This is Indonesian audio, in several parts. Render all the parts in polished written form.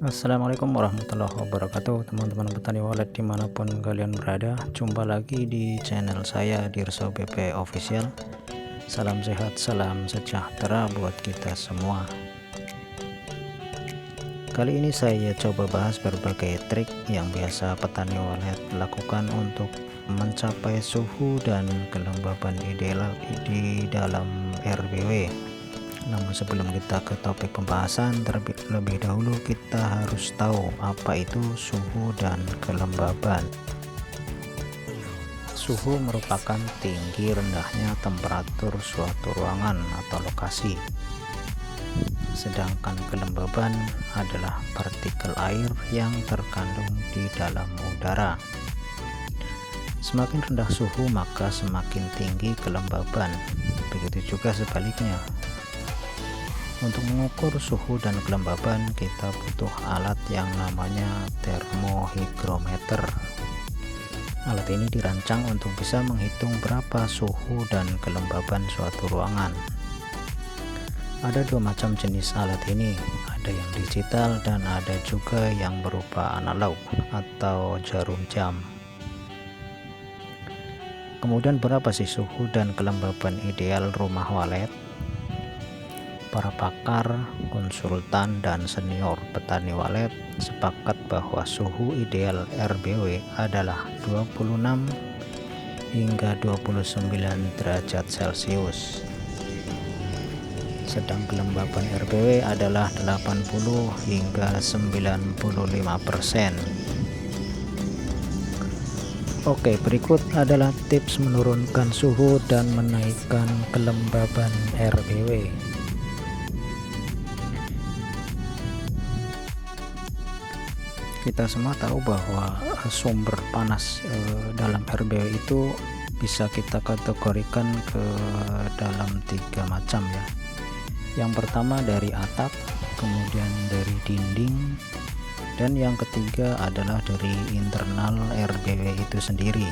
Assalamualaikum warahmatullahi wabarakatuh, teman-teman petani walet dimanapun kalian berada. Jumpa lagi di channel saya Dirso BP Official. Salam sehat, salam sejahtera buat kita semua. Kali ini saya coba bahas berbagai trik yang biasa petani walet lakukan untuk mencapai suhu dan kelembaban ideal di dalam RBW. Namun sebelum kita ke topik pembahasan, terlebih dahulu kita harus tahu apa itu suhu dan kelembaban. Suhu merupakan tinggi rendahnya temperatur suatu ruangan atau lokasi. Sedangkan kelembaban adalah partikel air yang terkandung di dalam udara. Semakin rendah suhu maka semakin tinggi kelembaban. Begitu juga sebaliknya. Untuk mengukur suhu dan kelembaban kita butuh alat yang namanya termohigrometer. Alat ini dirancang untuk bisa menghitung berapa suhu dan kelembaban suatu ruangan. Ada dua macam jenis alat ini, ada yang digital dan ada juga yang berupa analog atau jarum jam. Kemudian berapa sih suhu dan kelembaban ideal rumah walet? Para pakar, konsultan, dan senior petani walet sepakat bahwa suhu ideal RBW adalah 26 hingga 29 derajat Celcius. Sedang kelembaban RBW adalah 80 hingga 95%. Oke, berikut adalah tips menurunkan suhu dan menaikkan kelembaban RBW. Kita semua tahu bahwa sumber panas dalam RBW itu bisa kita kategorikan ke dalam 3 macam ya. Yang pertama dari atap, kemudian dari dinding, dan yang ketiga adalah dari internal RBW itu sendiri.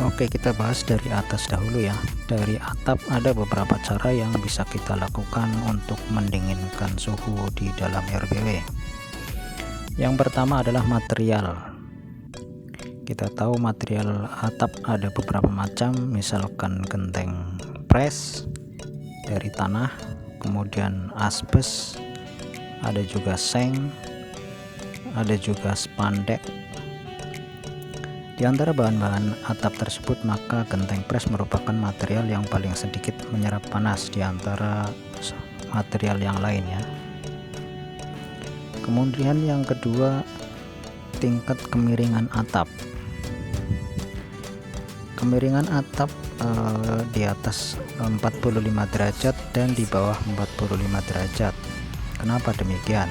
Oke, kita bahas dari atas dahulu ya. Dari atap ada beberapa cara yang bisa kita lakukan untuk mendinginkan suhu di dalam RBW. Yang pertama adalah material. Kita tahu material atap ada beberapa macam, misalkan genteng pres dari tanah, kemudian asbes, ada juga seng, ada juga spandek. Di antara bahan-bahan atap tersebut, maka genteng pres merupakan material yang paling sedikit menyerap panas di antara material yang lain ya. Kemudian yang kedua, tingkat kemiringan atap. Kemiringan atap di atas 45 derajat dan di bawah 45 derajat. Kenapa demikian?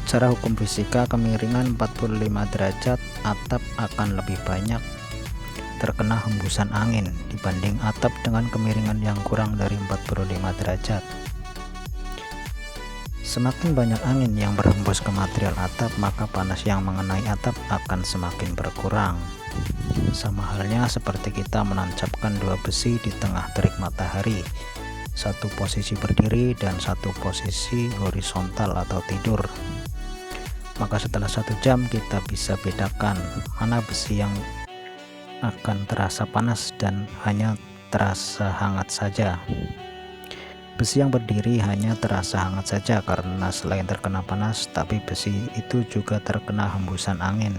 Secara hukum fisika, kemiringan 45 derajat atap akan lebih banyak terkena hembusan angin dibanding atap dengan kemiringan yang kurang dari 45 derajat. Semakin banyak angin yang berhembus ke material atap, maka panas yang mengenai atap akan semakin berkurang. Sama halnya seperti kita menancapkan dua besi di tengah terik matahari, satu posisi berdiri dan satu posisi horizontal atau tidur. Maka setelah 1 jam kita bisa bedakan mana besi yang akan terasa panas dan hanya terasa hangat saja. Besi yang berdiri hanya terasa hangat saja karena selain terkena panas, tapi besi itu juga terkena hembusan angin.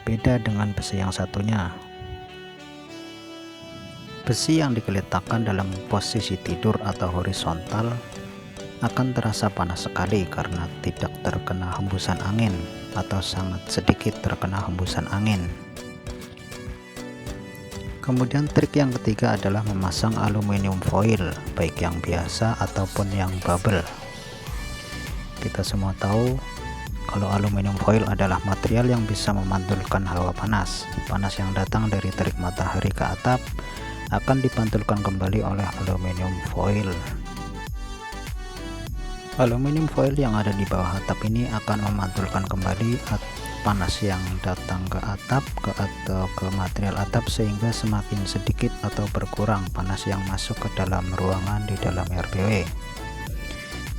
Beda dengan besi yang satunya. Besi yang digeletakkan dalam posisi tidur atau horizontal akan terasa panas sekali karena tidak terkena hembusan angin atau sangat sedikit terkena hembusan angin. Kemudian trik yang ketiga adalah memasang aluminium foil, baik yang biasa ataupun yang bubble. Kita semua tahu kalau aluminium foil adalah material yang bisa memantulkan hawa panas. Panas yang datang dari terik matahari ke atap akan dipantulkan kembali oleh aluminium foil. Aluminium foil yang ada di bawah atap ini akan memantulkan kembali panas yang datang ke atap atau ke material atap, sehingga semakin sedikit atau berkurang panas yang masuk ke dalam ruangan di dalam RBW.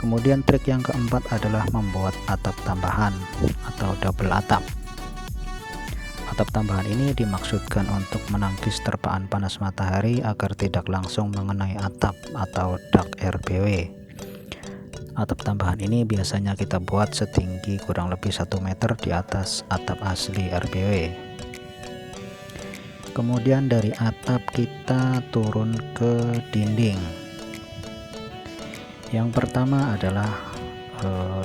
Kemudian trik yang keempat adalah membuat atap tambahan atau double atap. Atap tambahan ini dimaksudkan untuk menangkis terpaan panas matahari agar tidak langsung mengenai atap atau dak RBW. Atap tambahan ini biasanya kita buat setinggi kurang lebih 1 meter di atas atap asli RBW. Kemudian dari atap kita turun ke dinding. Yang pertama adalah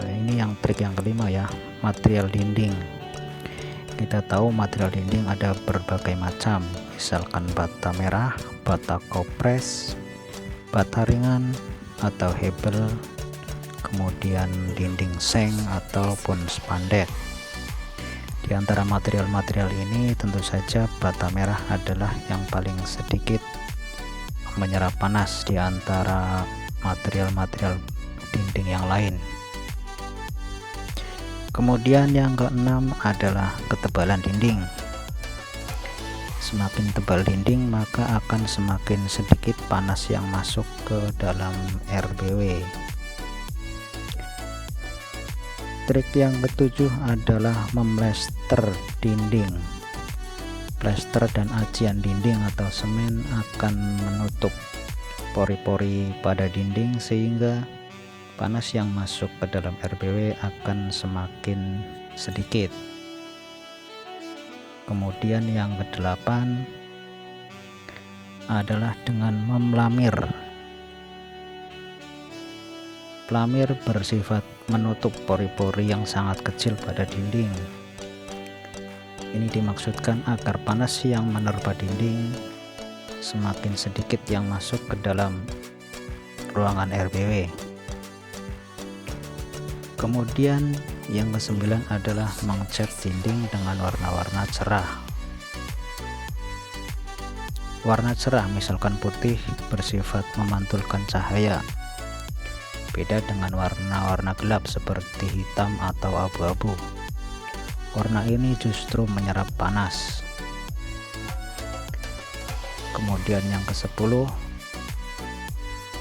ini yang trik yang kelima ya, material dinding. Kita tahu material dinding ada berbagai macam, misalkan bata merah, bata kopres, bata ringan atau hebel, kemudian dinding seng ataupun spandek. Di antara material-material ini tentu saja bata merah adalah yang paling sedikit menyerap panas di antara material-material dinding yang lain. Kemudian yang keenam adalah ketebalan dinding. Semakin tebal dinding maka akan semakin sedikit panas yang masuk ke dalam RBW. Trik yang ketujuh adalah memplester dinding. Plester dan acian dinding atau semen akan menutup pori-pori pada dinding sehingga panas yang masuk ke dalam RBW akan semakin sedikit. Kemudian yang kedelapan adalah dengan memlamir. Pelamir bersifat menutup pori-pori yang sangat kecil pada dinding. Ini dimaksudkan agar panas yang menerpa dinding semakin sedikit yang masuk ke dalam ruangan RBW. Kemudian yang kesembilan adalah mengecat dinding dengan warna-warna cerah. Warna cerah misalkan putih bersifat memantulkan cahaya, beda dengan warna-warna gelap seperti hitam atau abu-abu. Warna ini justru menyerap panas. Kemudian yang ke-10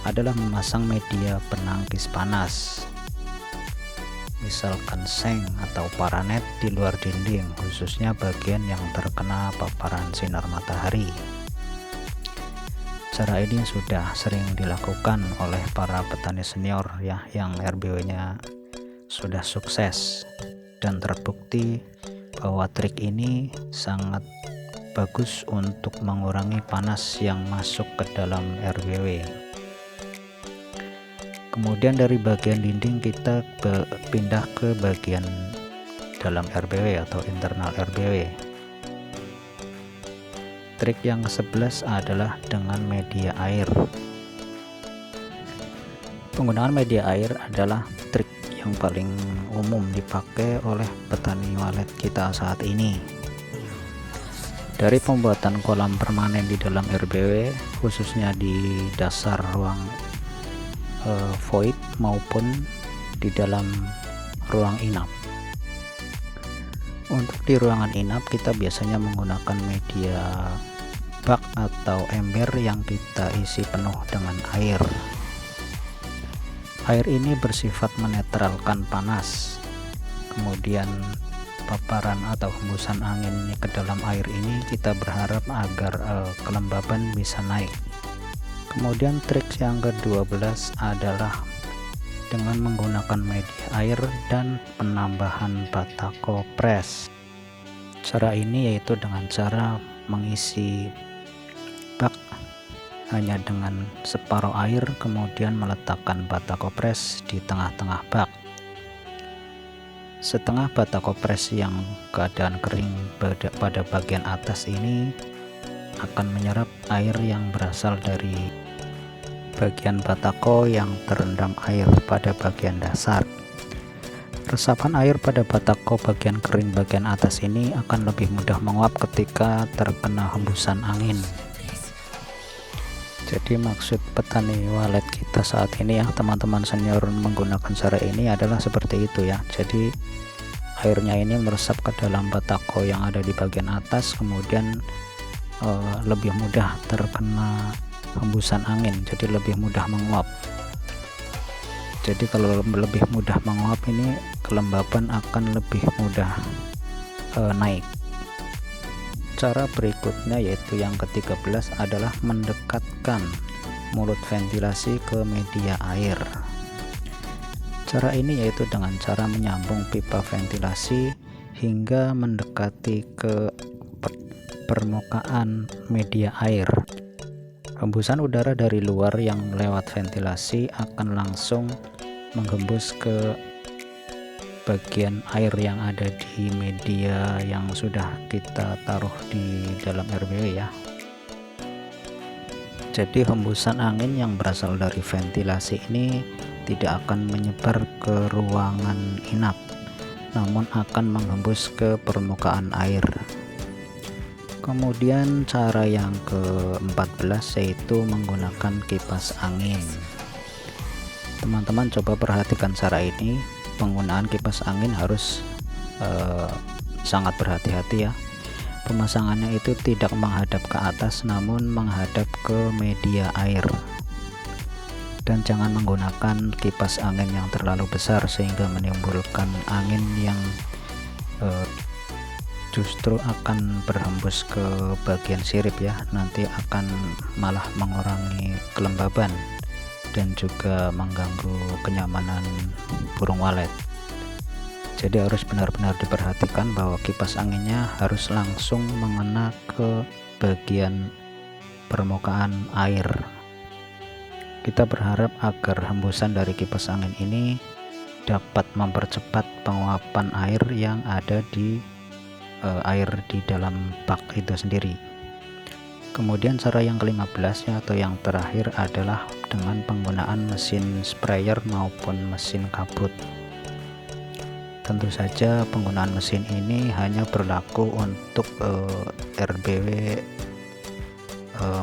adalah memasang media penangkis panas, misalkan seng atau paranet di luar dinding, khususnya bagian yang terkena paparan sinar matahari. Cara ini sudah sering dilakukan oleh para petani senior ya, yang RBW-nya sudah sukses, dan terbukti bahwa trik ini sangat bagus untuk mengurangi panas yang masuk ke dalam RBW. Kemudian dari bagian dinding kita pindah ke bagian dalam RBW atau internal RBW. Trik yang ke-11 adalah dengan media air. Penggunaan media air adalah trik yang paling umum dipakai oleh petani walet kita saat ini. Dari pembuatan kolam permanen di dalam RBW, khususnya di dasar ruang void maupun di dalam ruang inap. Untuk di ruangan inap kita biasanya menggunakan media bak atau ember yang kita isi penuh dengan air. Air ini bersifat menetralkan panas. Kemudian paparan atau hembusan angin ke dalam air ini kita berharap agar kelembaban bisa naik. Kemudian trik yang ke-12 adalah dengan menggunakan media air dan penambahan bata kopres. Cara ini yaitu dengan cara mengisi bak hanya dengan separuh air, kemudian meletakkan bata kopres di tengah-tengah bak. Setengah bata kopres yang keadaan kering pada bagian atas ini akan menyerap air yang berasal dari bagian batako yang terendam air pada bagian dasar. Resapan air pada batako bagian kering bagian atas ini akan lebih mudah menguap ketika terkena hembusan angin. Jadi maksud petani walet kita saat ini ya, teman-teman senior menggunakan cara ini adalah seperti itu ya. Jadi airnya ini meresap ke dalam batako yang ada di bagian atas, kemudian lebih mudah terkena hembusan angin, jadi lebih mudah menguap. Jadi kalau lebih mudah menguap ini, kelembapan akan lebih mudah naik. Cara berikutnya yaitu yang ke-13 adalah mendekatkan mulut ventilasi ke media air. Cara ini yaitu dengan cara menyambung pipa ventilasi hingga mendekati ke permukaan media air. Hembusan udara dari luar yang lewat ventilasi akan langsung menghembus ke bagian air yang ada di media yang sudah kita taruh di dalam RBW ya. Jadi hembusan angin yang berasal dari ventilasi ini tidak akan menyebar ke ruangan inap, namun akan menghembus ke permukaan air. Kemudian cara yang ke-14 yaitu menggunakan kipas angin. Teman-teman coba perhatikan cara ini. Penggunaan kipas angin harus sangat berhati-hati ya. Pemasangannya itu tidak menghadap ke atas namun menghadap ke media air, dan jangan menggunakan kipas angin yang terlalu besar sehingga menimbulkan angin yang justru akan berhembus ke bagian sirip ya, nanti akan malah mengurangi kelembaban dan juga mengganggu kenyamanan burung walet. Jadi harus benar-benar diperhatikan bahwa kipas anginnya harus langsung mengena ke bagian permukaan air. Kita berharap agar hembusan dari kipas angin ini dapat mempercepat penguapan air yang ada di air di dalam bak itu sendiri. Kemudian cara yang ke-15 ya, atau yang terakhir adalah dengan penggunaan mesin sprayer maupun mesin kabut. Tentu saja penggunaan mesin ini hanya berlaku untuk RBW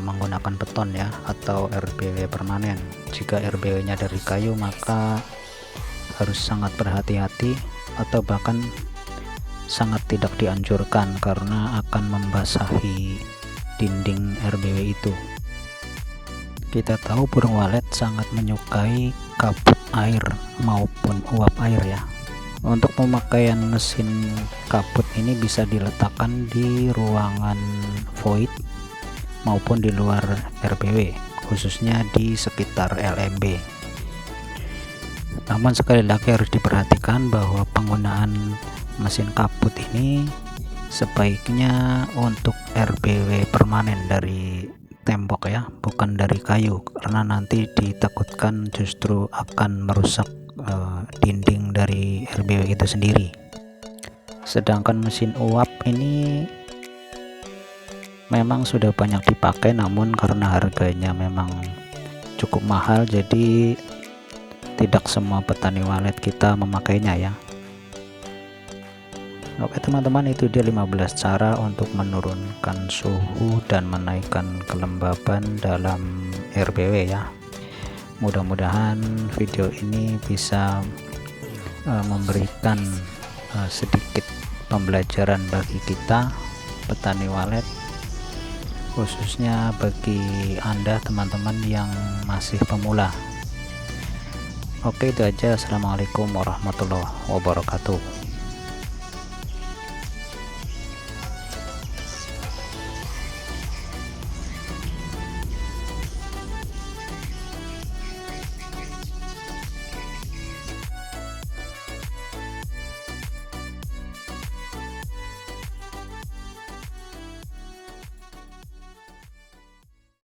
menggunakan beton ya, atau RBW permanen. Jika RBW nya dari kayu maka harus sangat berhati-hati atau bahkan sangat tidak dianjurkan karena akan membasahi dinding RBW itu. Kita tahu burung walet sangat menyukai kabut air maupun uap air ya. Untuk pemakaian mesin kabut ini bisa diletakkan di ruangan void maupun di luar RBW, khususnya di sekitar LMB. Namun sekali lagi harus diperhatikan bahwa penggunaan mesin kabut ini sebaiknya untuk RBW permanen dari tembok ya, bukan dari kayu, karena nanti ditakutkan justru akan merusak dinding dari RBW itu sendiri. Sedangkan mesin uap ini memang sudah banyak dipakai, namun karena harganya memang cukup mahal jadi tidak semua petani walet kita memakainya ya. Oke teman-teman, itu dia 15 cara untuk menurunkan suhu dan menaikkan kelembaban dalam RBW ya. Mudah-mudahan video ini bisa memberikan sedikit pembelajaran bagi kita petani walet, khususnya bagi Anda teman-teman yang masih pemula. Oke, itu aja. Assalamualaikum warahmatullahi wabarakatuh.